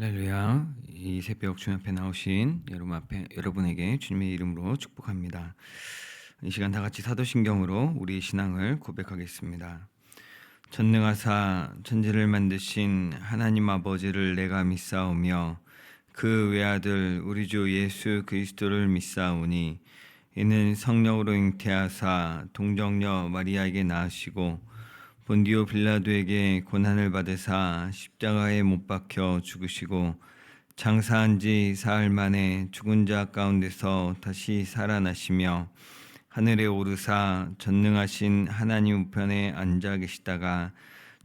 할렐루야. 이 새벽 주님 앞에 나오신 여러분에게 주님의 이름으로 축복합니다. 이 시간 다 같이 사도신경으로 우리 신앙을 고백하겠습니다. 전능하사 천지를 만드신 하나님 아버지를 내가 믿사오며 그 외아들 우리 주 예수 그리스도를 믿사오니 이는 성령으로 잉태하사 동정녀 마리아에게 낳으시고 본디오 빌라도에게 고난을 받으사 십자가에 못 박혀 죽으시고 장사한 지 사흘 만에 죽은 자 가운데서 다시 살아나시며 하늘에 오르사 전능하신 하나님 우편에 앉아 계시다가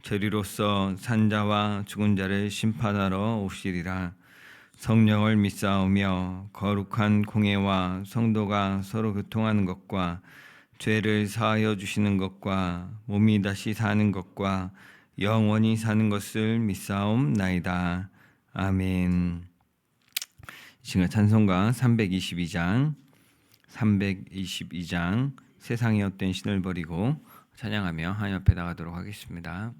저리로서 산자와 죽은 자를 심판하러 오시리라. 성령을 믿사오며 거룩한 공회와 성도가 서로 교통하는 것과 죄를 사하여 주시는 것과 몸이 다시 사는 것과 영원히 사는 것을 믿사옵나이다. 아멘. 이 시간 찬송가 322장 세상의 헛된 신을 버리고 찬양하며 하나님 앞에 나가도록 하겠습니다.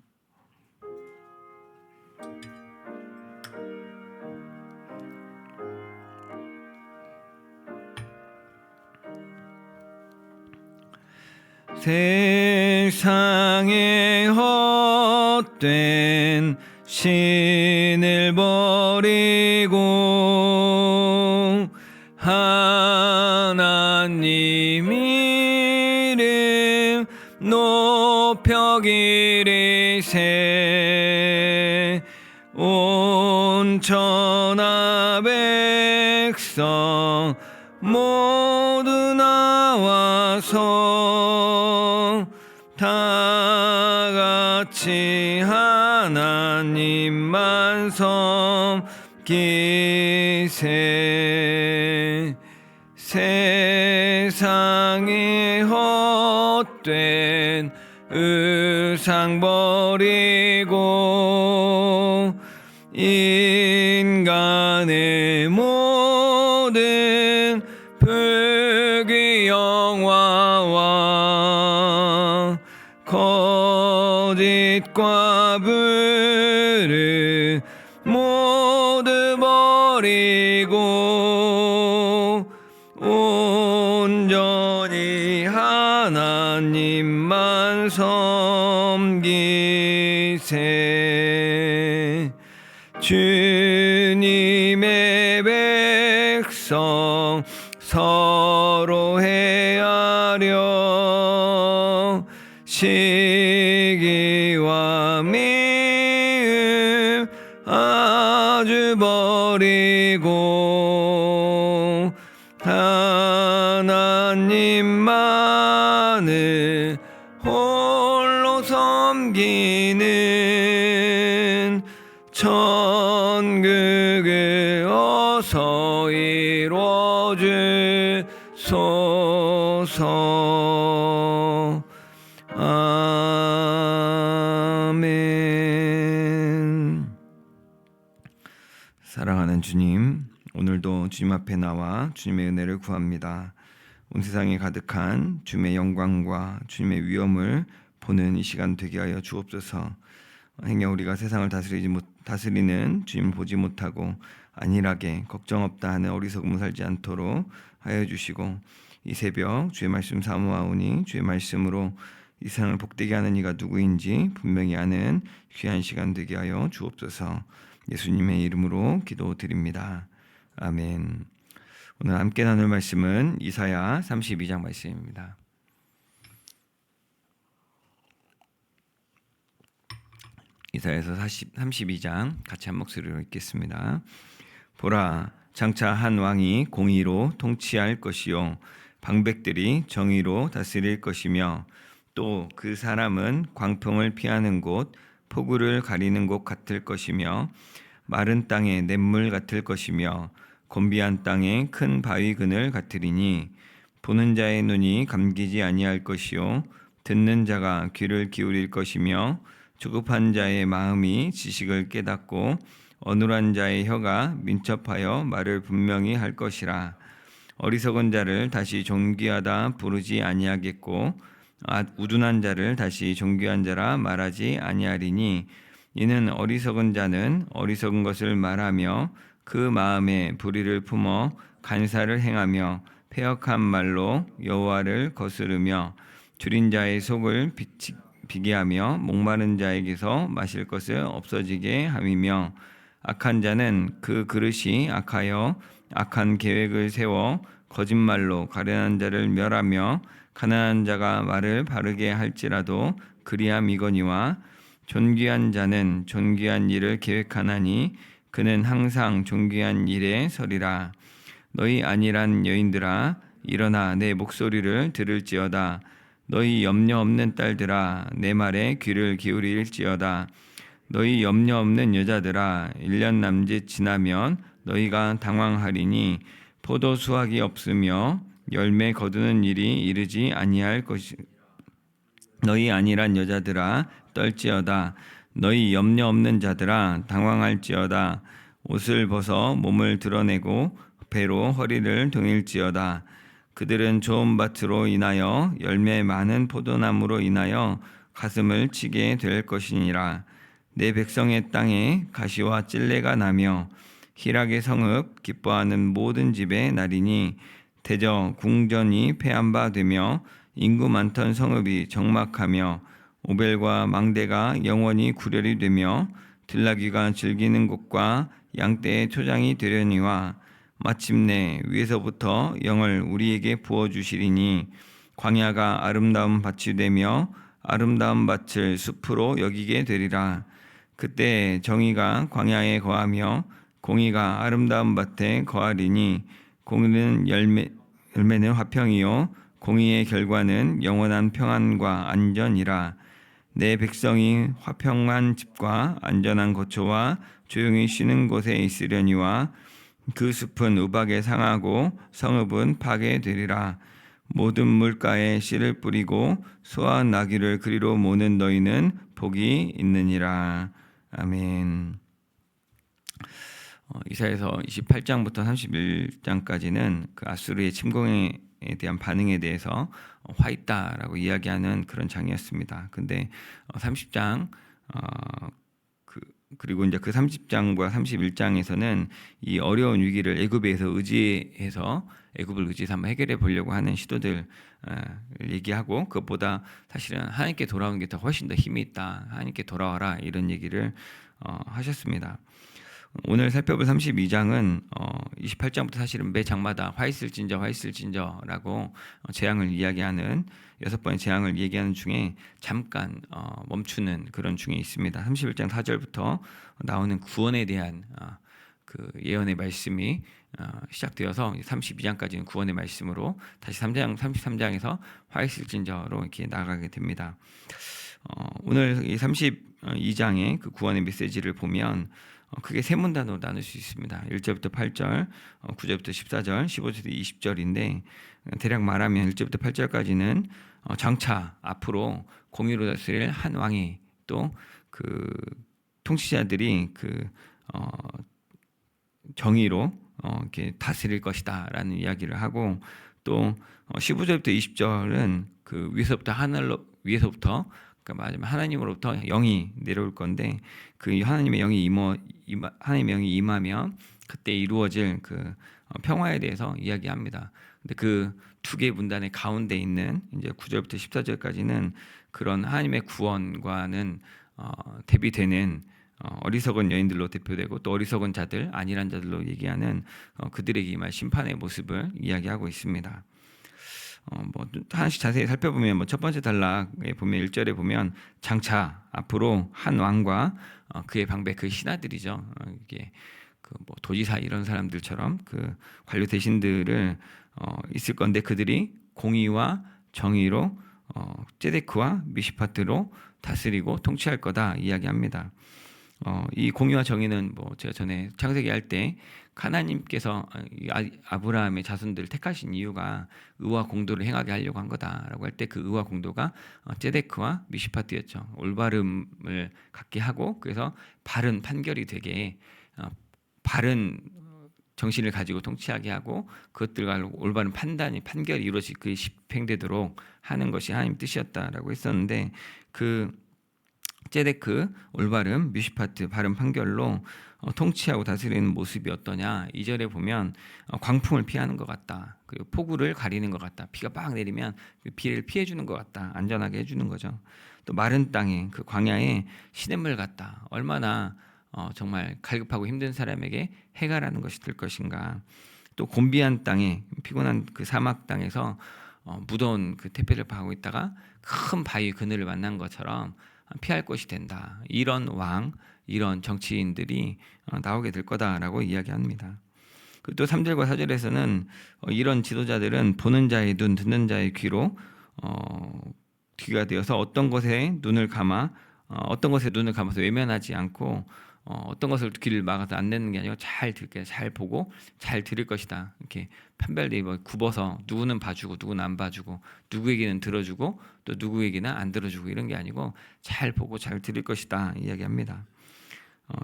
세상의 헛된 신을 버리고 하나님 이름 높여 기리세. 온 천하 백성 모두 나와서 다 같이 하나님만 섬기세. 세상의 헛된 의상 버리고 인간의 모든 불귀 영화와 거짓과 불을 모두 버리고 온전히 하나님만 섬기세. 주님의 백성 서로 헤아려 시기와 미움 아주 버리고 하나님만을 홀로 섬기는 천국을 어서 이루어 주소서. 아멘. 사랑하는 주님, 오늘도 주님 앞에 나와 주님의 은혜를 구합니다. 온 세상에 가득한 주님의 영광과 주님의 위엄을 보는 이 시간 되게 하여 주옵소서. 행여 우리가 세상을 다스리는 주님을 보지 못하고 안일하게 걱정 없다 하는 어리석음을 살지 않도록 하여 주시고, 이 새벽 주의 말씀 사모하오니 주의 말씀으로 이 세상을 복되게 하는 이가 누구인지 분명히 아는 귀한 시간 되게 하여 주옵소서. 예수님의 이름으로 기도드립니다. 아멘. 오늘 함께 나눌 말씀은 이사야 32장 말씀입니다. 이사야서 32장 같이 한 목소리로 읽겠습니다. 보라, 장차 한 왕이 공의로 통치할 것이요 방백들이 정의로 다스릴 것이며 또 그 사람은 광풍을 피하는 곳, 폭우를 가리는 곳 같을 것이며 마른 땅의 냇물 같을 것이며 곤비한 땅의 큰 바위 그늘 같으리니 보는 자의 눈이 감기지 아니할 것이요 듣는 자가 귀를 기울일 것이며 조급한 자의 마음이 지식을 깨닫고 어눌한 자의 혀가 민첩하여 말을 분명히 할 것이라. 어리석은 자를 다시 존귀하다 부르지 아니하겠고 우둔한 자를 다시 존귀한 자라 말하지 아니하리니 이는 어리석은 자는 어리석은 것을 말하며 그 마음에 불의를 품어 간사를 행하며 패역한 말로 여호와를 거스르며 줄인 자의 속을 비게 하며 목마른 자에게서 마실 것을 없어지게 함이며 악한 자는 그 그릇이 악하여 악한 계획을 세워 거짓말로 가련한 자를 멸하며 가난한 자가 말을 바르게 할지라도 그리함이거니와 존귀한 자는 존귀한 일을 계획하나니 그는 항상 존귀한 일에 서리라. 너희 안일한 여인들아 일어나 내 목소리를 들을지어다. 너희 염려 없는 딸들아 내 말에 귀를 기울일지어다. 너희 염려 없는 여자들아 1년 남짓 지나면 너희가 당황하리니 포도 수확이 없으며 열매 거두는 일이 이르지 아니할 것이. 너희 안일한 여자들아 떨지어다. 너희 염려 없는 자들아 당황할지어다. 옷을 벗어 몸을 드러내고 배로 허리를 동일지어다. 그들은 좋은 밭으로 인하여 열매 많은 포도나무로 인하여 가슴을 치게 될 것이니라. 내 백성의 땅에 가시와 찔레가 나며 희락의 성읍 기뻐하는 모든 집의 날이니 대저 궁전이 패한 바 되며 인구 많던 성읍이 적막하며 오벨과 망대가 영원히 구렬이 되며 들나귀가 즐기는 곳과 양떼의 초장이 되려니와 마침내 위에서부터 영을 우리에게 부어주시리니 광야가 아름다운 밭이 되며 아름다운 밭을 숲으로 여기게 되리라. 그때 정의가 광야에 거하며 공의가 아름다운 밭에 거하리니 공의는 열매는 화평이요 공의의 결과는 영원한 평안과 안전이라. 내 백성이 화평한 집과 안전한 거처와 조용히 쉬는 곳에 있으려니와 그 숲은 우박에 상하고 성읍은 파괴되리라. 모든 물가에 씨를 뿌리고 소와 나귀를 그리로 모는 너희는 복이 있느니라. 아멘. 이사야서 28장부터 31장까지는 그 아수르의 침공에 대한 반응에 대해서 화 있다라고 이야기하는 그런 장이었습니다. 근데 30장 그리고 이제 그 30장과 31장에서는 이 어려운 위기를 애굽에서 의지해서 애굽을 의지해서 한번 해결해 보려고 하는 시도들 얘기하고, 그것보다 사실은 하나님께 돌아오는 게 더 훨씬 더 힘이 있다. 하나님께 돌아와라, 이런 얘기를 하셨습니다. 오늘 살펴볼 32장은 28장부터 사실은 매 장마다 화 있을진저라고 재앙을 이야기하는 6번의 재앙을 얘기하는 중에 잠깐 멈추는 그런 중에 있습니다. 31장 4절부터 나오는 구원에 대한 그 예언의 말씀이 시작되어서 32장까지는 구원의 말씀으로 다시 33장에서 화 있을진저로 이렇게 나가게 됩니다. 오늘 이 32장의 그 구원의 메시지를 보면 크게 세 문단으로 나눌 수 있습니다. 1절부터 8절, 9절부터 14절, 15절부터 20절인데 대략 말하면 1절부터 8절까지는 장차 앞으로 공의로 다스릴 한 왕이, 또 그 통치자들이 그 정의로 이렇게 다스릴 것이다라는 이야기를 하고, 또 15절부터 20절은 그 위에서부터 그러니까 말하자면 하나님으로부터 영이 내려올 건데, 그 하나님의 영이 임하면 그때 이루어질 그 평화에 대해서 이야기합니다. 근데 그 두 개의 문단의 가운데 있는 이제 9절부터 14절까지는 그런 하나님의 구원과는 대비되는 어리석은 여인들로 대표되고, 또 어리석은 자들, 안일한 자들로 얘기하는 그들에게 임할 심판의 모습을 이야기하고 있습니다. 뭐 하나씩 자세히 살펴보면 첫 번째 단락에 보면 1절에 보면 장차 앞으로 한 왕과 그의 방배, 그 신하들이죠. 이게 그 뭐 도지사 이런 사람들처럼 그 관료 대신들을 있을 건데, 그들이 공의와 정의로 ጼ데크와 미시파트로 다스리고 통치할 거다 이야기합니다. 이 공의와 정의는 뭐 제가 전에 창세기 할 때 하나님께서 아브라함의 자손들을 택하신 이유가 의와 공도를 행하게 하려고 한 거다라고 할 때, 그 의와 공도가 ጼ데크와 미시파트였죠. 올바름을 갖게 하고, 그래서 바른 판결이 되게 바른 정신을 가지고 통치하게 하고, 그것들과 올바른 판결이 이루어지 그 집행되도록 하는 것이 하나님 뜻이었다라고 했었는데, 그 ጼ데크 올바름, 뮤시파트 바른 판결로 통치하고 다스리는 모습이 어떠냐. 2절에 보면 광풍을 피하는 것 같다. 그리고 폭우를 가리는 것 같다. 비가 막 내리면 그 비를 피해 주는 것 같다. 안전하게 해주는 거죠. 또 마른 땅에 그 광야에 시냇물 같다. 얼마나 정말 갈급하고 힘든 사람에게 해가라는 것이 될 것인가. 또 곤비한 땅에 피곤한 그 사막 땅에서 무더운 그 태페를 파고 있다가 큰 바위 그늘을 만난 것처럼 피할 것이 된다. 이런 왕, 이런 정치인들이 나오게 될 거다라고 이야기합니다. 또 3절과 4절에서는 이런 지도자들은 보는 자의 눈, 듣는 자의 귀로 귀가 되어서 어떤 것에 눈을 감아서 외면하지 않고 어떤 것을 귀를 막아서 안 내는 게 아니고 잘 듣게, 잘 보고 잘 들을 것이다. 이렇게 판별돼 굽어서 누구는 봐주고 누구는 안 봐주고 누구에게는 들어주고 또 누구에게는 안 들어주고 이런 게 아니고 잘 보고 잘 들을 것이다 이야기합니다.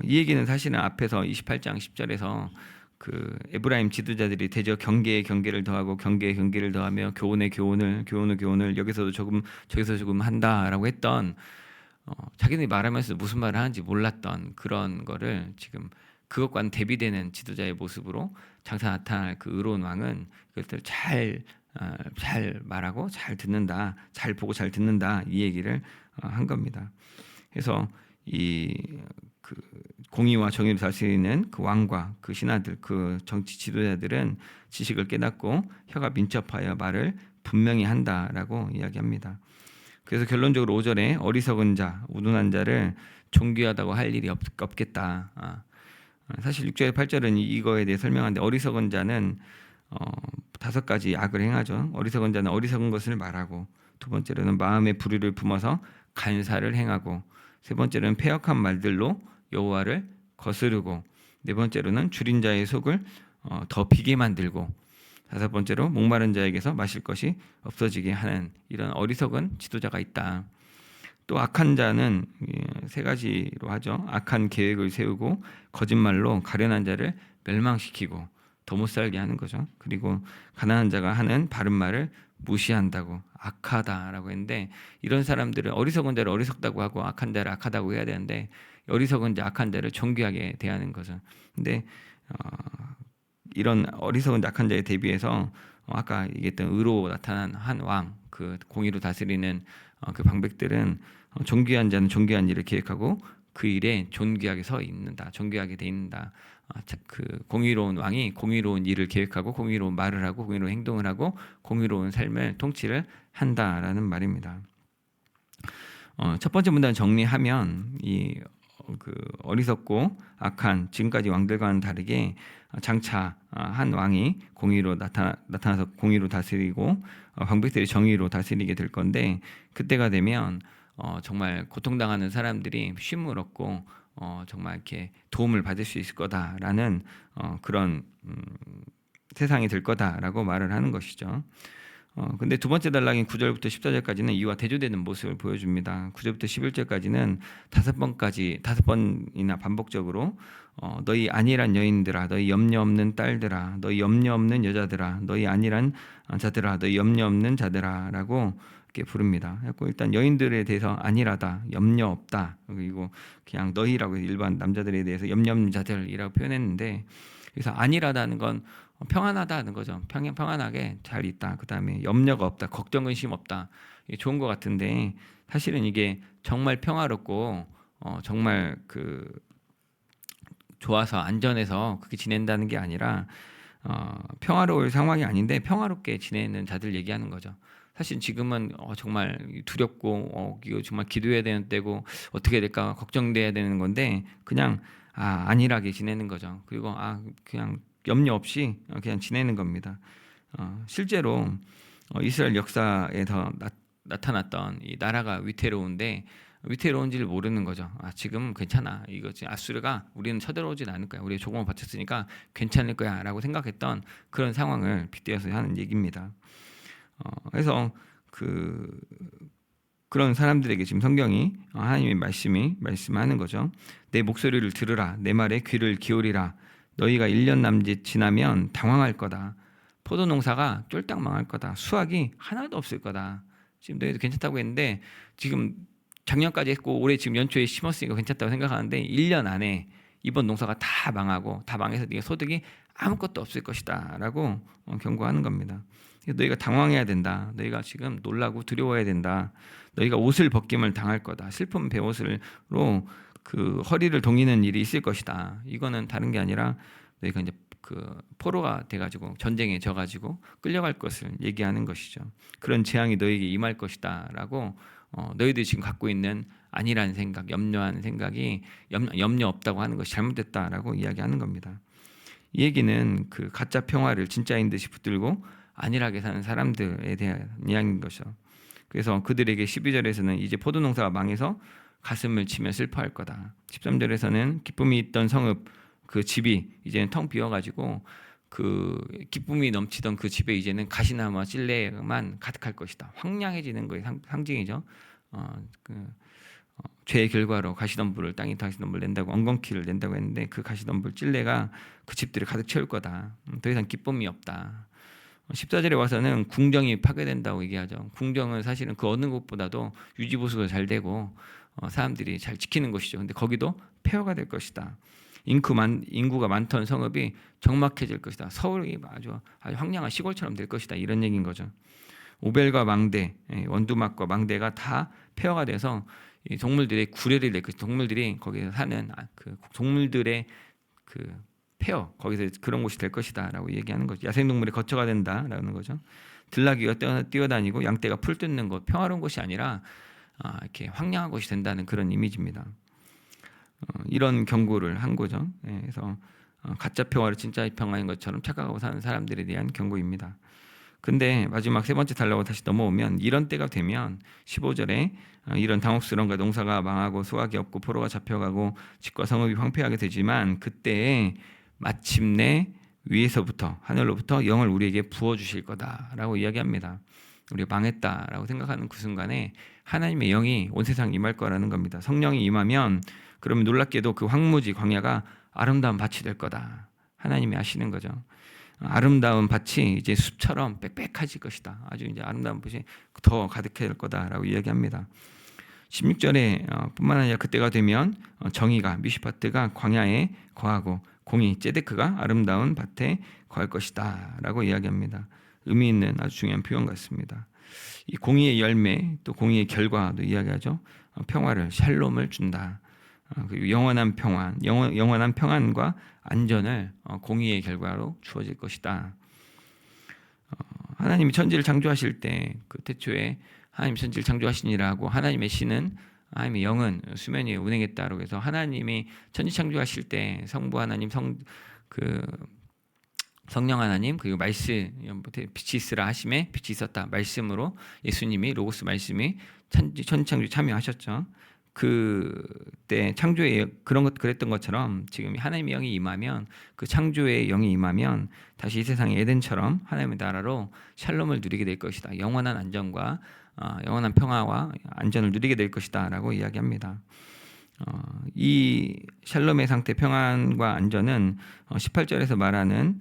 이 얘기는 사실은 앞에서 28장 10절에서 그 에브라임 지도자들이 대저 경계에 경계를 더하고 경계에 경계를 더하며 교훈에 교훈을 여기서도 조금 저기서 조금 한다라고 했던 자기들이 말하면서 무슨 말을 하는지 몰랐던 그런 거를 지금 그것과는 대비되는 지도자의 모습으로 장차 나타날 그 의로운 왕은 그것들을 잘 말하고 잘 듣는다, 잘 보고 잘 듣는다 이 얘기를 한 겁니다. 그래서 그 공의와 정의를 다스리는 그 왕과 그 신하들, 그 정치 지도자들은 지식을 깨닫고 혀가 민첩하여 말을 분명히 한다라고 이야기합니다. 그래서 결론적으로 5절에 어리석은 자, 우둔한 자를 존귀하다고 할 일이 없겠다. 사실 6절에 8절은 이거에 대해 설명하는데 어리석은 자는 5가지 악을 행하죠. 어리석은 자는 어리석은 것을 말하고, 두 번째로는 마음의 불의를 품어서 간사를 행하고, 세 번째로는 패역한 말들로 여호와를 거스르고, 네 번째로는 줄인 자의 속을 더 비게 만들고, 다섯 번째로 목마른 자에게서 마실 것이 없어지게 하는 이런 어리석은 지도자가 있다. 또 악한 자는 3가지로 하죠. 악한 계획을 세우고 거짓말로 가련한 자를 멸망시키고 더 못 살게 하는 거죠. 그리고 가난한 자가 하는 바른 말을 무시한다고 악하다라고 했는데, 이런 사람들은 어리석은 자를 어리석다고 하고 악한 자를 악하다고 해야 되는데 어리석은 자, 악한 자를 존귀하게 대하는 거죠. 근데 이런 어리석은 약한 자에 대비해서 아까 얘기했던 의로 나타난 한 왕, 그 공의로 다스리는 그 방백들은 존귀한 자는 존귀한 일을 계획하고 그 일에 존귀하게 서 있는다, 존귀하게 돼 있는다. 그 공의로운 왕이 공의로운 일을 계획하고 공의로운 말을 하고 공의로운 행동을 하고 공의로운 삶을 통치를 한다라는 말입니다. 첫 번째 문단 정리하면 그 어리석고 악한 지금까지 왕들과는 다르게 장차 한 왕이 공의로 나타나서 공의로 다스리고 방백들이 정의로 다스리게 될 건데, 그때가 되면 정말 고통당하는 사람들이 쉼을 얻고 정말 이렇게 도움을 받을 수 있을 거다라는 그런 세상이 될 거다라고 말을 하는 것이죠. 근데 두 번째 단락인 9절부터 14절까지는 이와 대조되는 모습을 보여줍니다. 9절부터 11절까지는 5번이나 반복적으로 너희 안일한 여인들아, 너희 염려 없는 딸들아, 너희 염려 없는 여자들아, 너희 안일한 자들아, 너희 염려 없는 자들아라고 이렇게 부릅니다. 그래서 일단 여인들에 대해서 안일하다, 염려 없다, 그리고 그냥 너희라고 일반 남자들에 대해서 염려 없는 자들이라고 표현했는데, 그래서 안일하다는 건 평안하다는 거죠. 평안하게 잘 있다. 그 다음에 염려가 없다, 걱정 근심 없다. 이게 좋은 것 같은데 사실은 이게 정말 평화롭고 정말 그 좋아서 안전해서 그렇게 지낸다는 게 아니라 평화로울 상황이 아닌데 평화롭게 지내는 자들 얘기하는 거죠. 사실 지금은 정말 두렵고 이거 정말 기도해야 되는 때고 어떻게 될까 걱정돼야 되는 건데 그냥 안일하게 지내는 거죠. 그리고 그냥 염려 없이 그냥 지내는 겁니다. 실제로 이스라엘 역사에서 나타났던 이 나라가 위태로운데 위태로운지를 모르는 거죠. 지금 괜찮아. 이거지. 아수르가 우리는 쳐들어오진 않을 거야. 우리 조공을 바쳤으니까 괜찮을 거야라고 생각했던 그런 상황을 빗대어서 하는 얘기입니다. 그래서 그런 사람들에게 지금 성경이 하나님의 말씀하는 거죠. 내 목소리를 들으라. 내 말에 귀를 기울이라. 너희가 1년 남짓 지나면 당황할 거다. 포도 농사가 쫄딱 망할 거다. 수확이 하나도 없을 거다. 지금 너희도 괜찮다고 했는데 지금 작년까지 했고 올해 지금 연초에 심었으니까 괜찮다고 생각하는데 1년 안에 이번 농사가 다 망하고 다 망해서 네가 소득이 아무것도 없을 것이다 라고 경고하는 겁니다. 너희가 당황해야 된다. 너희가 지금 놀라고 두려워해야 된다. 너희가 옷을 벗김을 당할 거다. 슬픈 베옷으로 그 허리를 동이는 일이 있을 것이다. 이거는 다른 게 아니라 너희가 이제 그 포로가 돼가지고 전쟁에 져가지고 끌려갈 것을 얘기하는 것이죠. 그런 재앙이 너희에게 임할 것이다라고 너희들이 지금 갖고 있는 아니라는 생각, 염려하는 생각이 염려 없다고 하는 것이 잘못됐다라고 이야기하는 겁니다. 이 얘기는 그 가짜 평화를 진짜인 듯이 붙들고 안일하게 사는 사람들에 대한 이야기인 것이죠. 그래서 그들에게 12절에서는 이제 포도농사가 망해서 가슴을 치며 슬퍼할 거다. 13절에서는 기쁨이 있던 성읍 그 집이 이제는 텅 비어가지고 그 기쁨이 넘치던 그 집에 이제는 가시나무와 찔레만 가득할 것이다. 황량해지는 거의 상징이죠. 죄의 결과로 가시덤불을 땅이 가시덤불을 낸다고 엉겅퀴를 낸다고 했는데 그 가시덤불 찔레가 그 집들을 가득 채울 거다. 더 이상 기쁨이 없다. 14절에 와서는 궁정이 파괴된다고 얘기하죠. 궁정은 사실은 그 어느 곳보다도 유지보수가 잘 되고 사람들이 잘 지키는 곳이죠. 근데 거기도 폐허가 될 것이다. 인구가 많던 성읍이 적막해질 것이다. 서울이 아주 황량한 시골처럼 될 것이다. 이런 얘기인 거죠. 오벨과 망대, 원두막과 망대가 다 폐허가 돼서 이 동물들의 구례를 낼 것이다. 동물들이 거기서 사는 그 동물들의 그 폐허, 거기서 그런 곳이 될 것이다라고 얘기하는 거죠. 야생동물의 거처가 된다라는 거죠. 들나귀가 뛰어다니고 양떼가 풀 뜯는 곳, 평화로운 곳이 아니라 이렇게 황량한 곳이 된다는 그런 이미지입니다. 이런 경고를 한 거죠. 그래서 가짜 평화를 진짜 평화인 것처럼 착각하고 사는 사람들에 대한 경고입니다. 근데 마지막 세 번째 단락으로 다시 넘어오면 이런 때가 되면 15절에 이런 당혹스러움과 농사가 망하고 수확이 없고 포로가 잡혀가고 집과 성읍이 황폐하게 되지만 그때에 마침내 위에서부터 하늘로부터 영을 우리에게 부어주실 거다라고 이야기합니다. 우리가 망했다라고 생각하는 그 순간에 하나님의 영이 온 세상에 임할 거라는 겁니다. 성령이 임하면 그러면 놀랍게도 그 황무지 광야가 아름다운 밭이 될 거다. 하나님이 아시는 거죠. 아름다운 밭이 이제 숲처럼 빽빽해질 것이다. 아주 이제 아름다운 밭이 더 가득해질 거다라고 이야기합니다. 16절에 뿐만 아니라 그때가 되면 정의가 미슈파트가 광야에 거하고 공의 ጼ데크가 아름다운 밭에 거할 것이다라고 이야기합니다. 의미 있는 아주 중요한 표현 같습니다. 이 공의의 열매 또 공의의 결과도 이야기하죠. 평화를 샬롬을 준다. 그리고 영원한 평안, 영원한 평안과 안전을 공의의 결과로 주어질 것이다. 하나님이 천지를 창조하실 때 그 태초에 하나님 천지를 창조하시니라고 하나님의 신은 하나님의 영은 수면 위에 운행했다고 해서 하나님이 천지 창조하실 때 성부 하나님 성령 하나님 그리고 말씀 빛이 있으라 하심에 빛이 있었다 말씀으로 예수님이 로고스 말씀이 천지 창조에 참여하셨죠. 그때 창조에 그랬던 것처럼 지금 하나님의 영이 임하면 그 창조의 영이 임하면 다시 이 세상의 에덴처럼 하나님의 나라로 샬롬을 누리게 될 것이다. 영원한 안전과 영원한 평화와 안전을 누리게 될 것이다라고 이야기합니다. 이 샬롬의 상태 평안과 안전은 18절에서 말하는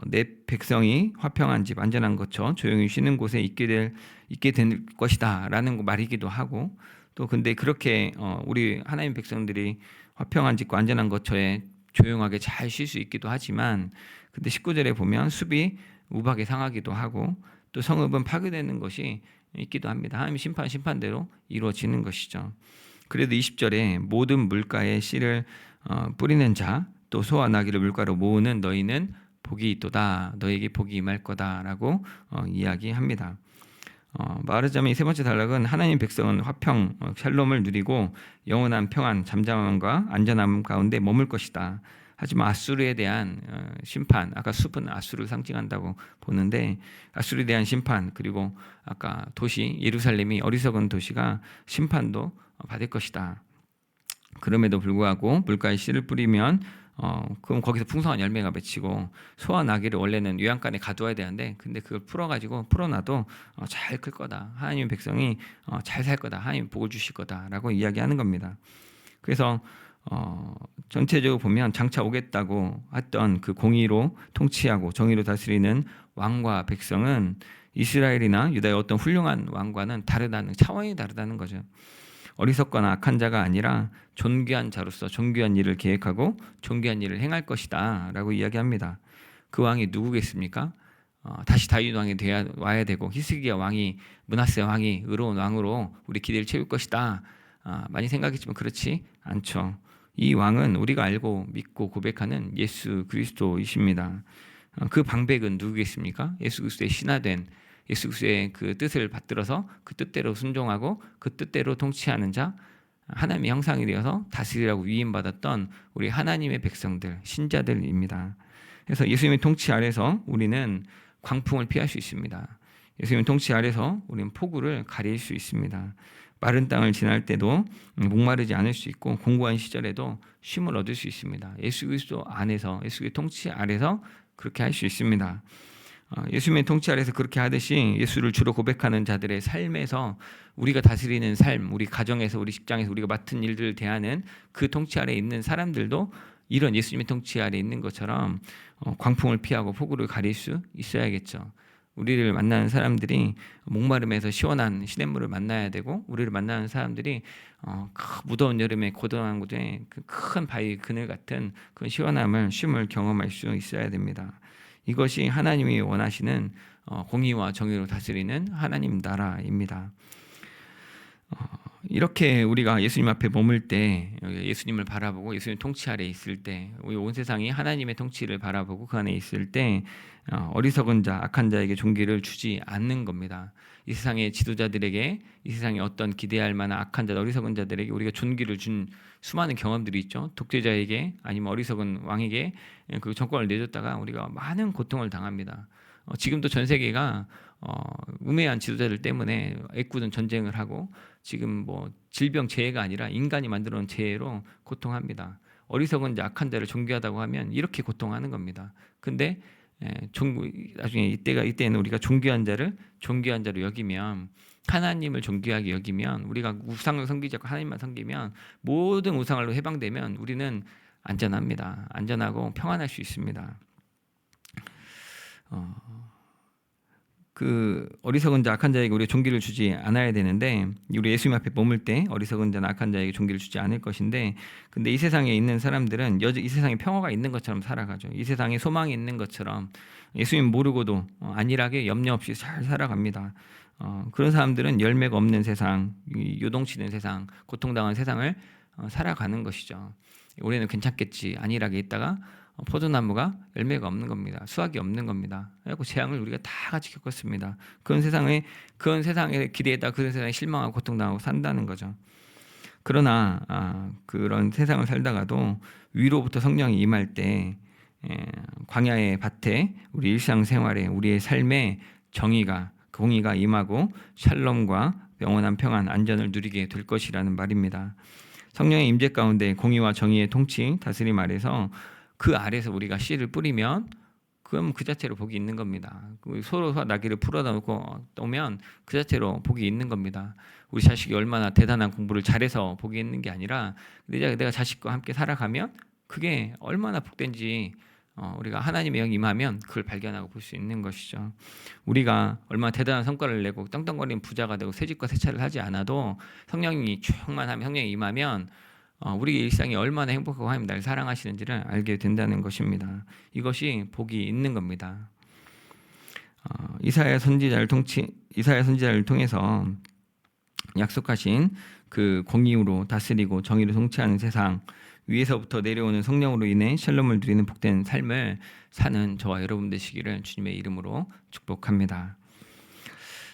내 백성이 화평한 집 안전한 거처 조용히 쉬는 곳에 있게 될 것이다라는 말이기도 하고 또 근데 그렇게 우리 하나님 백성들이 화평한 집과 안전한 거처에 조용하게 잘 쉴 수 있기도 하지만 근데 19절에 보면 숲이 우박에 상하기도 하고 또 성읍은 파괴되는 것이 있기도 합니다. 하나님 심판대로 이루어지는 것이죠. 그래도 20절에 모든 물가에 씨를 뿌리는 자 또 소와 나귀를 물가로 모으는 너희는 복이 있도다. 너에게 복이 임할 거다라고 이야기합니다. 말하자면 이 세 번째 단락은 하나님 백성은 화평, 샬롬을 누리고 영원한 평안, 잠잠함과 안전함 가운데 머물 것이다. 하지만 아수르에 대한 심판, 아까 숲은 아수르를 상징한다고 보는데 아수르에 대한 심판 그리고 아까 도시 예루살렘이 어리석은 도시가 심판도 받을 것이다. 그럼에도 불구하고 물가에 씨를 뿌리면 그럼 거기서 풍성한 열매가 맺히고 소와 나귀를 원래는 요양간에 가두어야 되는데 근데 그걸 풀어놔도 잘 클 거다. 하나님의 백성이 잘 살 거다. 하나님 복을 주실 거다라고 이야기하는 겁니다. 그래서 전체적으로 보면 장차 오겠다고 했던 그 공의로 통치하고 정의로 다스리는 왕과 백성은 이스라엘이나 유다의 어떤 훌륭한 왕과는 차원이 다르다는 거죠. 어리석거나 악한 자가 아니라 존귀한 자로서 존귀한 일을 계획하고 존귀한 일을 행할 것이다 라고 이야기합니다. 그 왕이 누구겠습니까? 다시 다윗 왕이 와야 되고 히스기야 왕이 므낫세 왕이 의로운 왕으로 우리 기대를 채울 것이다. 많이 생각했지만 그렇지 않죠. 이 왕은 우리가 알고 믿고 고백하는 예수 그리스도이십니다. 그 방백은 누구겠습니까? 예수 그리스도의 신하된 예수 그리스도의 그 뜻을 받들어서 그 뜻대로 순종하고 그 뜻대로 통치하는 자, 하나님의 형상이 되어서 다스리라고 위임받았던 우리 하나님의 백성들, 신자들입니다. 그래서 예수님의 통치 아래서 우리는 광풍을 피할 수 있습니다. 예수님의 통치 아래서 우리는 폭우를 가릴 수 있습니다. 마른 땅을 지날 때도 목마르지 않을 수 있고 공고한 시절에도 쉼을 얻을 수 있습니다. 예수 그리스도 안에서 예수 그리스도의 통치 아래서 그렇게 할 수 있습니다. 예수님의 통치 아래서 그렇게 하듯이 예수를 주로 고백하는 자들의 삶에서 우리가 다스리는 삶, 우리 가정에서 우리 직장에서 우리가 맡은 일들을 대하는 그 통치 아래에 있는 사람들도 이런 예수님의 통치 아래에 있는 것처럼 광풍을 피하고 폭우를 가릴 수 있어야겠죠. 우리를 만나는 사람들이 목마름에서 시원한 시냇물을 만나야 되고 우리를 만나는 사람들이 무더운 여름에 고단한 곳에 큰 바위 그늘 같은 그 시원함을 쉼을 경험할 수 있어야 됩니다. 이것이 하나님이 원하시는 공의와 정의로 다스리는 하나님 나라입니다. 이렇게 우리가 예수님 앞에 머물 때 예수님을 바라보고 예수님 통치 아래 있을 때 우리 온 세상이 하나님의 통치를 바라보고 그 안에 있을 때 어리석은 자, 악한 자에게 존귀를 주지 않는 겁니다. 이 세상의 지도자들에게 이 세상에 어떤 기대할 만한 악한 자, 어리석은 자들에게 우리가 존귀를 준 수많은 경험들이 있죠. 독재자에게 아니면 어리석은 왕에게 그 정권을 내줬다가 우리가 많은 고통을 당합니다. 지금도 전 세계가 우매한 지도자들 때문에 애꿎은 전쟁을 하고 지금 뭐 질병 재해가 아니라 인간이 만들어 놓은 재해로 고통합니다. 어리석은 자, 악한 자를 존귀하다고 하면 이렇게 고통하는 겁니다. 근데 나중에 이때는 우리가 존귀한 자를 존귀한 자로 여기면 하나님을 존귀하게 여기면 우리가 우상을 섬기지 않고 하나님만 섬기면 모든 우상으로 해방되면 우리는 안전합니다. 안전하고 평안할 수 있습니다. 그 어리석은 자 악한 자에게 우리가 존귀를 주지 않아야 되는데 우리 예수님 앞에 머물 때 어리석은 자나 악한 자에게 존귀를 주지 않을 것인데 근데 이 세상에 있는 사람들은 이 세상에 평화가 있는 것처럼 살아가죠. 이 세상에 소망이 있는 것처럼 예수님 모르고도 안일하게 염려 없이 잘 살아갑니다. 그런 사람들은 열매가 없는 세상, 요동치는 세상, 고통당한 세상을 살아가는 것이죠. 올해는 괜찮겠지 안일하게 있다가 포도나무가 열매가 없는 겁니다. 수확이 없는 겁니다. 그래서 재앙을 우리가 다 같이 겪었습니다. 그런 세상에 기대했다 그런 세상에 실망하고 고통당하고 산다는 거죠. 그러나 그런 세상을 살다가도 위로부터 성령이 임할 때 광야의 밭에 우리 일상생활에 우리의 삶에 공의가 임하고 샬롬과 영원한 평안, 안전을 누리게 될 것이라는 말입니다. 성령의 임재 가운데 공의와 정의의 통치, 다스림 아래서 그 아래서 우리가 씨를 뿌리면 그럼 그 자체로 복이 있는 겁니다. 서로 나귀를 풀어다 놓고 오면 그 자체로 복이 있는 겁니다. 우리 자식이 얼마나 대단한 공부를 잘해서 복이 있는 게 아니라 내가 자식과 함께 살아가면 그게 얼마나 복된지 우리가 하나님의 영이 임하면 그걸 발견하고 볼 수 있는 것이죠. 우리가 얼마나 대단한 성과를 내고 떵떵거리는 부자가 되고 새집과 새차를 하지 않아도 성령이 충만하면 성령이 임하면 우리 일상이 얼마나 행복하고 하나님 나를 사랑하시는지를 알게 된다는 것입니다. 이것이 복이 있는 겁니다. 이사야 선지자를 통해서 약속하신 그 공의로 다스리고 정의로 통치하는 세상 위에서부터 내려오는 성령으로 인해 샬롬을 누리는 복된 삶을 사는 저와 여러분 되시기를 주님의 이름으로 축복합니다.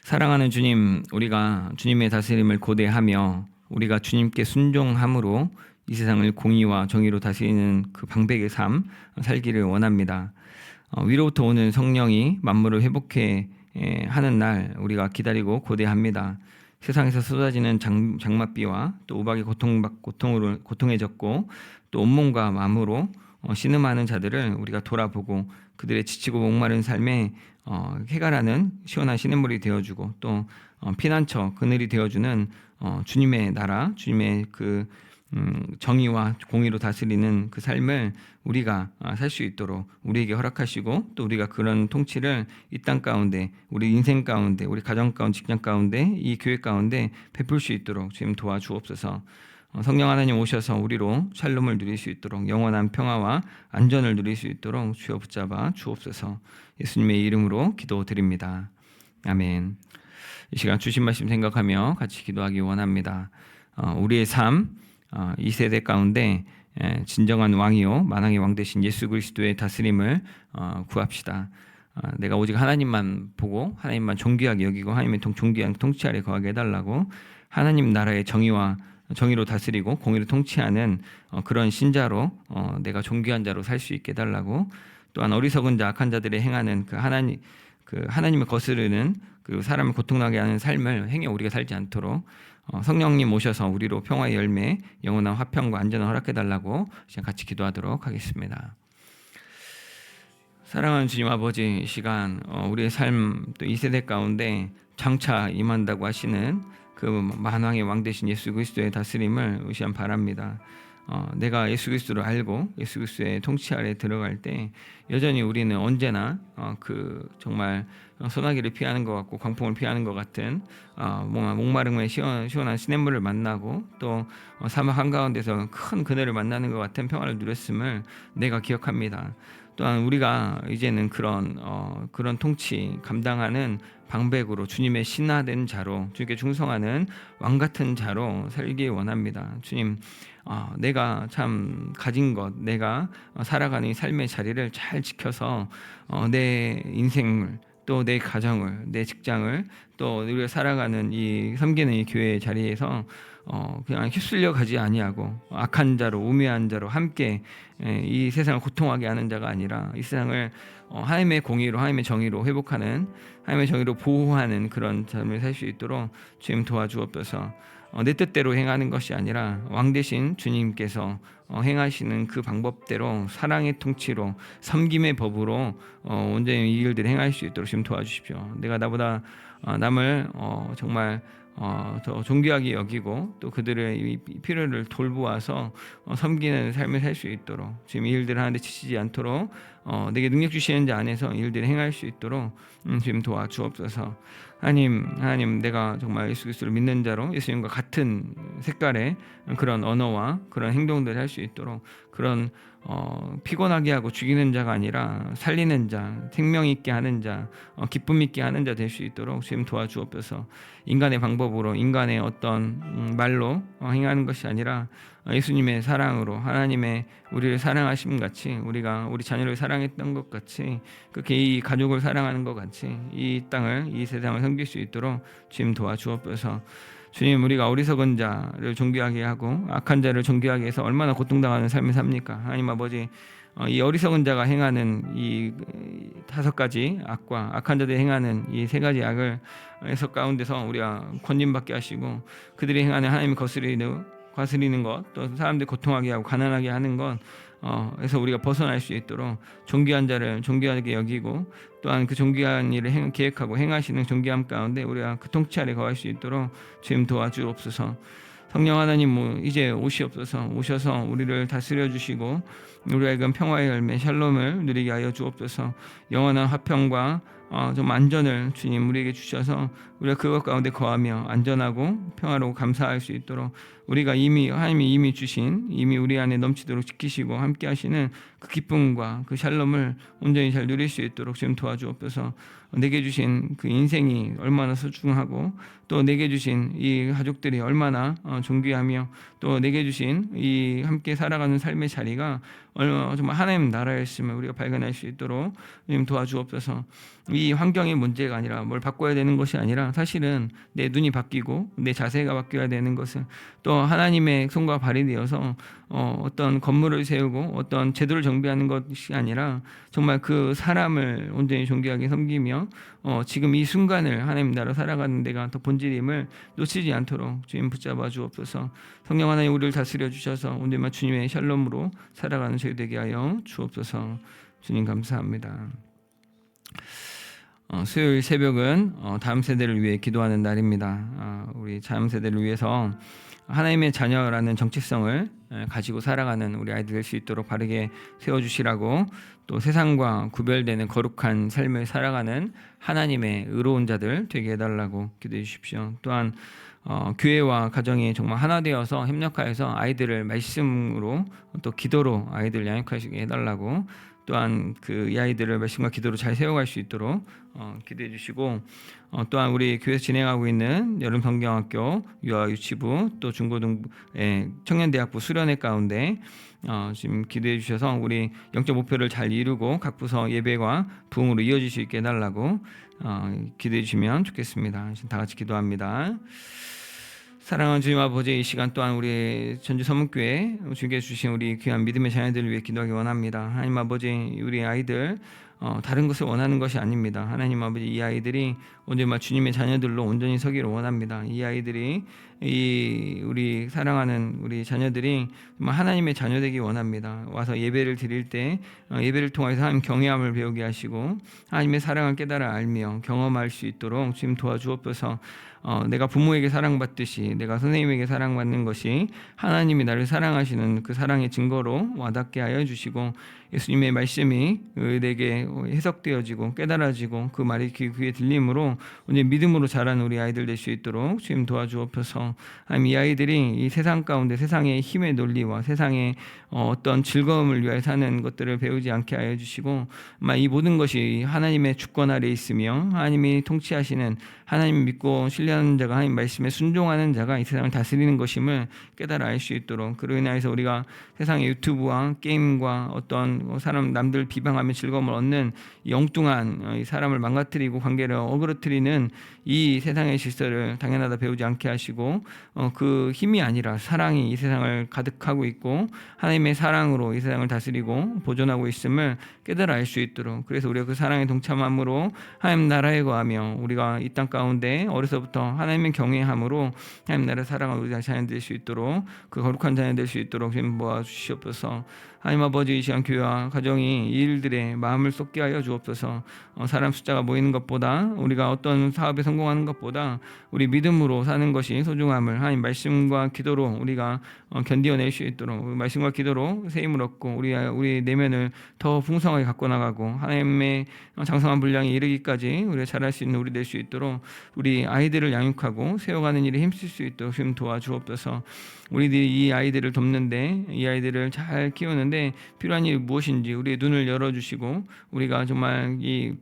사랑하는 주님, 우리가 주님의 다스림을 고대하며 우리가 주님께 순종함으로 이 세상을 공의와 정의로 다스리는 그 방백의 삶 살기를 원합니다. 위로부터 오는 성령이 만물을 회복해 하는 날 우리가 기다리고 고대합니다. 세상에서 쏟아지는 장맛비와 또 우박의 고통해졌고 또 온몸과 마음으로 신음하는 자들을 우리가 돌아보고 그들의 지치고 목마른 삶에 해가 나는 시원한 시냇물이 되어주고 또 피난처 그늘이 되어주는 주님의 나라 주님의 그 정의와 공의로 다스리는 그 삶을 우리가 살 수 있도록 우리에게 허락하시고, 또 우리가 그런 통치를 이 땅 가운데, 우리 인생 가운데, 우리 가정 가운데, 직장 가운데, 이 교회 가운데 베풀 수 있도록 주님 도와주옵소서. 성령 하나님 오셔서 우리로 샬롬을 누릴 수 있도록, 영원한 평화와 안전을 누릴 수 있도록 주여 붙잡아 주옵소서. 예수님의 이름으로 기도드립니다. 아멘. 이 시간 주신 말씀 생각하며 같이 기도하기 원합니다. 우리의 삶, 이 세대 가운데 진정한 왕이요 만왕의 왕 되신 예수 그리스도의 다스림을 구합시다. 내가 오직 하나님만 보고 하나님만 존귀하게 여기고 하나님의 존귀한 통치 아래 거하게 해달라고, 하나님 나라의 정의로 다스리고 공의로 통치하는 그런 신자로, 내가 존귀한 자로 살 수 있게 해달라고, 또한 어리석은 자 악한 자들의 행하는 그 하나님을 거스르는 그 사람을 고통나게 하는 삶을 행해 우리가 살지 않도록 성령님 오셔서 우리로 평화의 열매, 영원한 화평과 안전을 허락해달라고 같이 기도하도록 하겠습니다. 사랑하는 주님 아버지, 이 시간 우리의 삶, 또 이 세대 가운데 장차 임한다고 하시는 그 만왕의 왕 되신 예수 그리스도의 다스림을 의시한 바랍니다. 내가 예수 그리스도를 알고 예수 그리스도의 통치 아래 들어갈 때 여전히 우리는 언제나 정말 소나기를 피하는 것 같고 광풍을 피하는 것 같은 뭔가 목마름의 시원한 시냇물을 만나고, 또 사막 한가운데서 큰 그늘을 만나는 것 같은 평화를 누렸음을 내가 기억합니다. 또한 우리가 이제는 그런 통치 감당하는 방백으로 주님의 신하된 자로, 주님께 충성하는 왕 같은 자로 살기 원합니다. 주님, 내가 참 가진 것, 내가 살아가는 삶의 자리를 잘 지켜서 내 인생을, 또 내 가정을, 내 직장을, 또 우리가 살아가는 섬기는 이 교회의 자리에서 그냥 휩쓸려 가지 아니하고 악한 자로, 우매한 자로 함께 이 세상을 고통하게 하는 자가 아니라 이 세상을 하나님의 공의로, 하나님의 정의로 회복하는, 하나님의 정의로 보호하는 그런 삶을 살 수 있도록 주님 도와주옵소서. 내 뜻대로 행하는 것이 아니라 왕 되신 주님께서 행하시는 그 방법대로 사랑의 통치로, 섬김의 법으로 온전히 이 일들을 행할 수 있도록 좀 도와주십시오. 내가 나보다 남을 정말 더 존귀하게 여기고, 또 그들의 필요를 돌보아서 섬기는 삶을 살 수 있도록, 지금 이 일들을 하는데 지치지 않도록 내게 능력 주시는 자 안에서 일들을 행할 수 있도록 지금 도와주옵소서. 하나님, 내가 정말 예수 그리스도를 믿는 자로 예수님과 같은 색깔의 그런 언어와 그런 행동들을 할 수 있도록, 그런 피곤하게 하고 죽이는 자가 아니라 살리는 자, 생명 있게 하는 자, 기쁨 있게 하는 자 될 수 있도록 지금 도와주옵소서. 인간의 방법으로, 인간의 어떤 말로 행하는 것이 아니라 예수님의 사랑으로, 하나님의 우리를 사랑하심 같이, 우리가 우리 자녀를 사랑했던 것 같이, 그렇게 이 가족을 사랑하는 것 같이 이 땅을, 이 세상을 섬길 수 있도록 주님 도와주옵소서. 주님, 우리가 어리석은 자를 존귀하게 하고 악한 자를 존귀하게 해서 얼마나 고통당하는 삶을 삽니까? 하나님 아버지, 이 어리석은 자가 행하는 이 5가지 악과 악한 자들이 행하는 이 3가지 악을 해서 가운데서 우리가 권진받게 하시고, 그들이 행하는 하나님이 거스리는 것, 또 사람들 고통하게 하고 가난하게 하는 것, 에서 우리가 벗어날 수 있도록 존귀한 자를 존귀하게 여기고, 또한 그 존귀한 일을 계획하고 행하시는 존귀함 가운데 우리가 그 통치 아래 거할 수 있도록 주님 도와주옵소서. 성령 하나님, 이제 오셔서 우리를 다스려 주시고 우리가 평화의 열매 샬롬을 누리게 하여 주옵소서. 영원한 화평과 좀 안전을 주님 우리에게 주셔서 우리가 그것 가운데 거하며 안전하고 평화로 감사할 수 있도록, 우리가 하나님이 이미 주신, 이미 우리 안에 넘치도록 지키시고 함께 하시는 그 기쁨과 그 샬롬을 온전히 잘 누릴 수 있도록 지금 도와주옵소서. 내게 주신 그 인생이 얼마나 소중하고, 또 내게 주신 이 가족들이 얼마나 존귀하며, 또 내게 주신 이 함께 살아가는 삶의 자리가 정말 하나님 나라였음을 우리가 발견할 수 있도록 주님 도와주옵소서. 이 환경의 문제가 아니라 뭘 바꿔야 되는 것이 아니라, 사실은 내 눈이 바뀌고 내 자세가 바뀌어야 되는 것을, 또 하나님의 손과 발이 되어서 어떤 건물을 세우고 어떤 제도를 정비하는 것이 아니라 정말 그 사람을 온전히 존귀하게 섬기며 지금 이 순간을 하나님 나라 살아가는 데가 더 본질임을 놓치지 않도록 주님 붙잡아 주옵소서. 성령 하나님 우리를 다스려 주셔서 온전히 주님의 샬롬으로 살아가는 저희 되게 하여 주옵소서. 주님 감사합니다. 수요일 새벽은 다음 세대를 위해 기도하는 날입니다. 우리 다음 세대를 위해서 하나님의 자녀라는 정체성을 가지고 살아가는 우리 아이들 될 수 있도록 바르게 세워주시라고, 또 세상과 구별되는 거룩한 삶을 살아가는 하나님의 의로운 자들 되게 해달라고 기도해 주십시오. 또한 교회와 가정이 정말 하나 되어서 협력하여서 아이들을 말씀으로 또 기도로 아이들 양육하시게 해달라고, 또한 이 아이들을 말씀과 기도로 잘 세워갈 수 있도록 기도해 주시고, 또한 우리 교회에서 진행하고 있는 여름 성경학교 유아 유치부 또 중고등부 청년대학부 수련회 가운데 지금 기도해 주셔서 우리 영적 목표를 잘 이루고 각 부서 예배와 부흥으로 이어질 수 있게 해달라고 기도해 주시면 좋겠습니다. 다 같이 기도합니다. 사랑하는 주님 아버지, 이 시간 또한 우리 전주 서문교회 주께 주신 우리 귀한 믿음의 자녀들을 위해 기도하기 원합니다. 하나님 아버지, 우리 아이들 다른 것을 원하는 것이 아닙니다. 하나님 아버지, 이 아이들이 온전히 주님의 자녀들로 온전히 서기를 원합니다. 이 아이들이 우리 사랑하는 우리 자녀들이 하나님의 자녀 되기 원합니다. 와서 예배를 드릴 때 예배를 통해서 하나님 경외함을 배우게 하시고 하나님의 사랑을 깨달아 알며 경험할 수 있도록 주님 도와주옵소서. 내가 부모에게 사랑받듯이 내가 선생님에게 사랑받는 것이 하나님이 나를 사랑하시는 그 사랑의 증거로 와닿게 하여 주시고, 예수님의 말씀이 내게 해석되어지고 깨달아지고 그 말이 귀에 들림으로 이제 믿음으로 자라는 우리 아이들 될 수 있도록 주님 도와주옵소서. 하나님, 이 아이들이 이 세상 가운데 세상의 힘의 논리와 세상의 어떤 즐거움을 위하여 사는 것들을 배우지 않게 하여 주시고, 이 모든 것이 하나님의 주권 아래에 있으며 하나님이 통치하시는, 하나님 믿고 신뢰하는 자가 하나님 말씀에 순종하는 자가 이 세상을 다스리는 것임을 깨달아 알 수 있도록, 그로 인하여서 우리가 세상의 유튜브와 게임과 어떤 사람 남들 비방하며 즐거움을 얻는 엉뚱한 이 사람을 망가뜨리고 관계를 어그러뜨리는 이 세상의 질서를 당연하다 배우지 않게 하시고, 그 힘이 아니라 사랑이 이 세상을 가득하고 있고 하나님의 사랑으로 이 세상을 다스리고 보존하고 있음을 깨달아 알 수 있도록, 그래서 우리가 그 사랑에 동참함으로 하나님 나라에 거하며 우리가 이 땅 가운데 어려서부터 하나님의 경외함으로 하나님 나라를 사랑하는 우리 자녀 될 수 있도록, 그 거룩한 자녀 될 수 있도록 좀 모아주시옵소서. 하나님 아버지, 이 시간 교회와 가정이 이 일들에 마음을 쏟게 하여 주옵소서. 사람 숫자가 모이는 것보다, 우리가 어떤 사업에 성공하는 것보다 우리 믿음으로 사는 것이 소중함을 하나님 말씀과 기도로 우리가 견디어낼 수 있도록, 말씀과 기도로 새 힘을 얻고 우리 내면을 더 풍성하게 갖고 나가고 하나님의 장성한 분량에 이르기까지 우리가 잘할 수 있는 우리 될 수 있도록 우리 아이들을 양육하고 세워가는 일에 힘쓸 수 있도록 좀 도와주옵소서. 우리들이 이 아이들을 돕는데, 이 아이들을 잘 키우는데 필요한 일이 무엇인지 우리의 눈을 열어주시고, 우리가 정말 이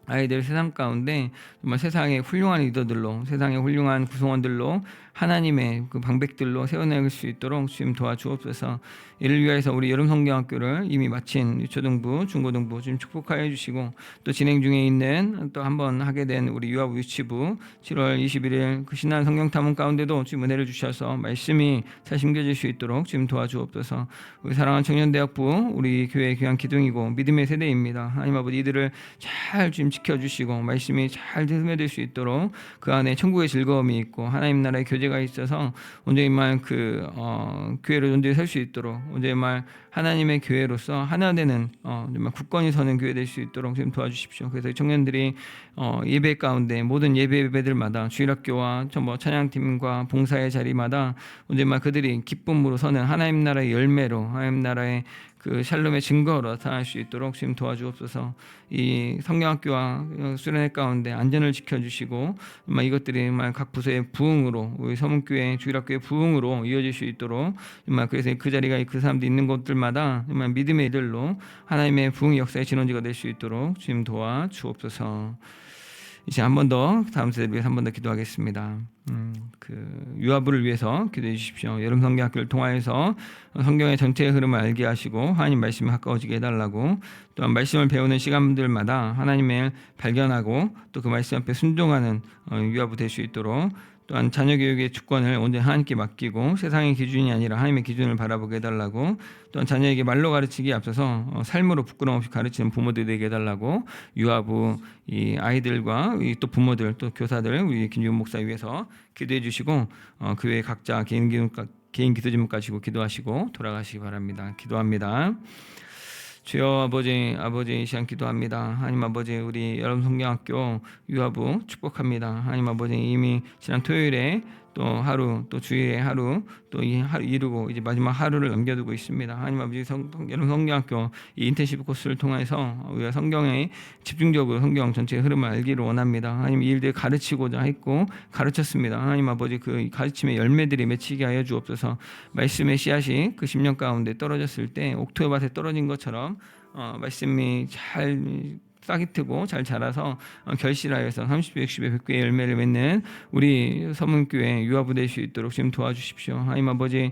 아이들 세상 가운데 정말 세상의 훌륭한 리더들로, 세상의 훌륭한 구성원들로, 하나님의 그 방백들로 세워낼 수 있도록 주님 도와주옵소서. 이를 위해서 우리 여름 성경학교를 이미 마친 유초등부, 중고등부 주님 축복하여 주시고, 또 진행 중에 있는 또 한번 하게 된 우리 유아부 유치부 7월 21일 그 신난 성경 탐험 가운데도 주님 은혜를 주셔서 말씀이 잘 심겨질 수 있도록 주님 도와주옵소서. 우리 사랑하는 청년대학부, 우리 교회의 귀한 기둥이고 믿음의 세대입니다. 하나님 아버지, 이들을 잘 주님 지켜주시고 말씀이 잘 스며들 수 있도록 그 안에 천국의 즐거움이 있고 하나님 나라의 교제가 있어서 온전히 교회로 온전히 설 수 있도록, 온전히 하나님의 교회로서 하나 되는 정말 굳건히 서는 교회 될 수 있도록 좀 도와주십시오. 그래서 청년들이 예배 가운데 모든 예배들마다 주일학교와 찬양팀과 봉사의 자리마다 온전히 그들이 기쁨으로 서는 하나님 나라의 열매로, 하나님 나라의 그 샬롬의 증거로 나타날 수 있도록 지금 도와주옵소서. 이 성경학교와 수련회 가운데 안전을 지켜주시고 이것들이 각 부서의 부흥으로, 우리 서문교회 주일학교의 부흥으로 이어질 수 있도록, 그래서 그 자리가 그 사람들이 있는 곳들마다 믿음의 이들로 하나님의 부흥 역사의 진원지가 될 수 있도록 지금 도와주옵소서. 이제 한 번 더 다음 세대를 위해서 한 번 더 기도하겠습니다. 유아부를 위해서 기도해 주십시오. 여름 성경학교를 통하여서 성경의 전체의 흐름을 알게 하시고 하나님 말씀에 가까워지게 해달라고, 또한 말씀을 배우는 시간들마다 하나님을 발견하고 또 그 말씀 앞에 순종하는 유아부 될 수 있도록, 또한 자녀 교육의 주권을 온전히 하나님께 맡기고 세상의 기준이 아니라 하나님의 기준을 바라보게 해달라고, 또한 자녀에게 말로 가르치기에 앞서서 삶으로 부끄러움 없이 가르치는 부모들이 되게 해달라고, 유아부 이 아이들과 또 부모들 또 교사들 우리 김주훈 목사 위해서 기도해 주시고 그 외에 각자 개인 기도 제목 가지고 기도하시고 돌아가시기 바랍니다. 기도합니다. 주여 아버지, 이 시간 기도합니다. 하나님 아버지, 우리 여름 성경학교 유아부 축복합니다. 하나님 아버지, 이미 지난 토요일에 또 하루, 또 주일에 하루, 또 이 하루 이루고 이제 마지막 하루를 남겨두고 있습니다. 하나님 아버지 여러분 성경학교 이 인텐시브 코스를 통해서 우리가 성경에 집중적으로 성경 전체의 흐름을 알기를 원합니다. 하나님 이 일들 가르치고자 했고 가르쳤습니다. 하나님 아버지 그 가르침의 열매들이 맺히게 하여 주옵소서. 말씀의 씨앗이 그 10년 가운데 떨어졌을 때 옥토밭에 떨어진 것처럼 말씀이 잘 싹이 트고 잘 자라서 결실하여서 30배, 60배, 100배의 열매를 맺는 우리 서문교회 유아부 될 수 있도록 지금 도와주십시오. 하나님 아버지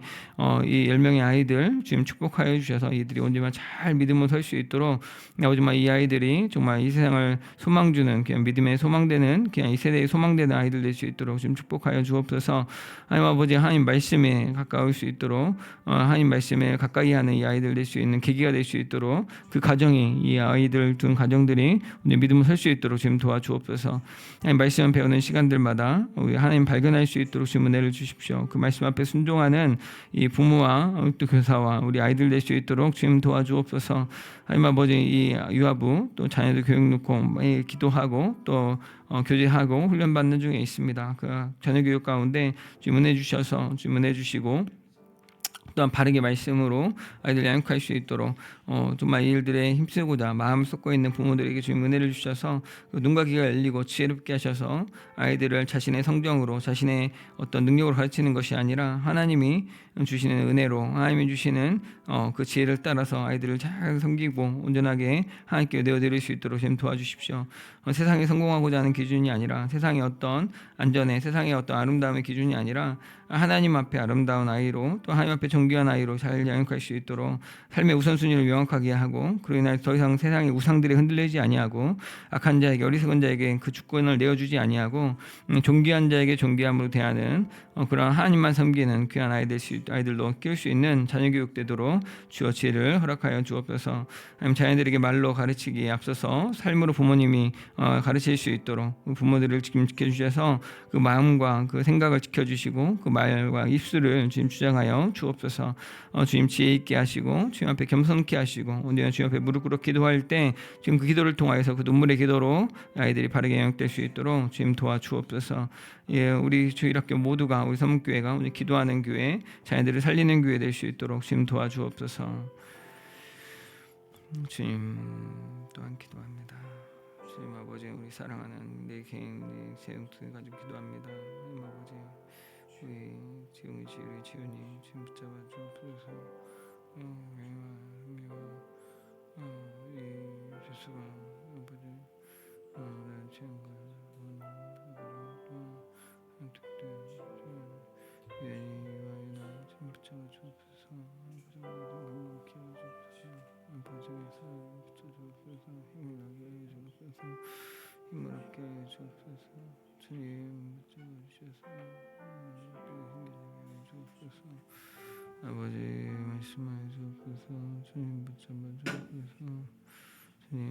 이 10명의 아이들 지금 축복하여 주셔서 이들이 언제만 잘 믿음으로 설 수 있도록 아버지만 이 아이들이 정말 이 세상을 소망 주는 그냥 믿음의 소망되는 그냥 이 세대의 소망되는 아이들 될 수 있도록 지금 축복하여 주옵소서. 하나님 아버지 하나님 말씀에 가까울 수 있도록 하나님 말씀에 가까이 하는 이 아이들 될 수 있는 계기가 될 수 있도록 그 가정이 이 아이들 둔 가정들이 우리 믿음을 설 수 있도록 지금 도와주옵소서. 하나님 말씀 배우는 시간들마다 우리 하나님 발견할 수 있도록 지금 은혜를 주십시오. 그 말씀 앞에 순종하는 이 부모와 또 교사와 우리 아이들 될 수 있도록 지금 도와주옵소서. 하나님 아버지 이 유아부 또 자녀들 교육 놓고 기도하고 또 교제하고 훈련받는 중에 있습니다. 그 자녀 교육 가운데 지금 은혜 주셔서 지금 은혜 주시고 또한 바르게 말씀으로 아이들 양육할 수 있도록 정말 이 일들에 힘쓰고자 마음 쏟고 있는 부모들에게 주님 은혜를 주셔서 눈과 귀가 열리고 지혜롭게 하셔서 아이들을 자신의 성정으로 자신의 어떤 능력으로 가르치는 것이 아니라 하나님이 주시는 은혜로 하나님이 주시는 그 지혜를 따라서 아이들을 잘 섬기고 온전하게 하나님께 내어드릴 수 있도록 좀 도와주십시오. 세상에 성공하고자 하는 기준이 아니라 세상의 어떤 안전에 세상의 어떤 아름다움의 기준이 아니라 하나님 앞에 아름다운 아이로 또 하나님 앞에 존귀한 아이로 잘 양육할 수 있도록 삶의 우선순위를 명확하게 하고 그로 인하여 더 이상 세상의 우상들에 흔들리지 아니하고 악한 자에게 어리석은 자에게 그 주권을 내어주지 아니하고 존귀한 자에게 존귀함으로 대하는 그런 하나님만 섬기는 귀한 아이들로 키울 수 있는 자녀 교육되도록 주어 지혜를 허락하여 주옵소서. 자녀들에게 말로 가르치기에 앞서서 삶으로 부모님이 가르칠 수 있도록 부모들을 지금 지켜주셔서 그 마음과 그 생각을 지켜주시고 그 말과 입술을 주님 주장하여 주옵소서. 주님 지혜 있게 하시고 주님 앞에 겸손케 하시고 언제나 주님 앞에 무릎 꿇어 기도할 때 지금 그 기도를 통하여서 그 눈물의 기도로 아이들이 바르게 영역될 수 있도록 주님 도와주옵소서. 예, 우리 주일학교 모두가 우리 서문교회가 오늘 기도하는 교회, 자녀들을 살리는 교회 될 수 있도록 주님 도와주옵소서. 주님 또한 기도합니다. 주님 아버지 우리 사랑하는 내 개인 내 제형들 가지고 기도합니다. 주님 아버지 우리 지웅이 우리 지훈이 주님 붙잡아 주옵소서. 이 주수가 아버지 나는 지금과 힘을 얻게 하여 주옵소서. 주님 붙잡아주셔서 주옵소서. 아버지 말씀하여 주옵소서. 주님 붙잡아 주옵소서. 주님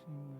있습니다.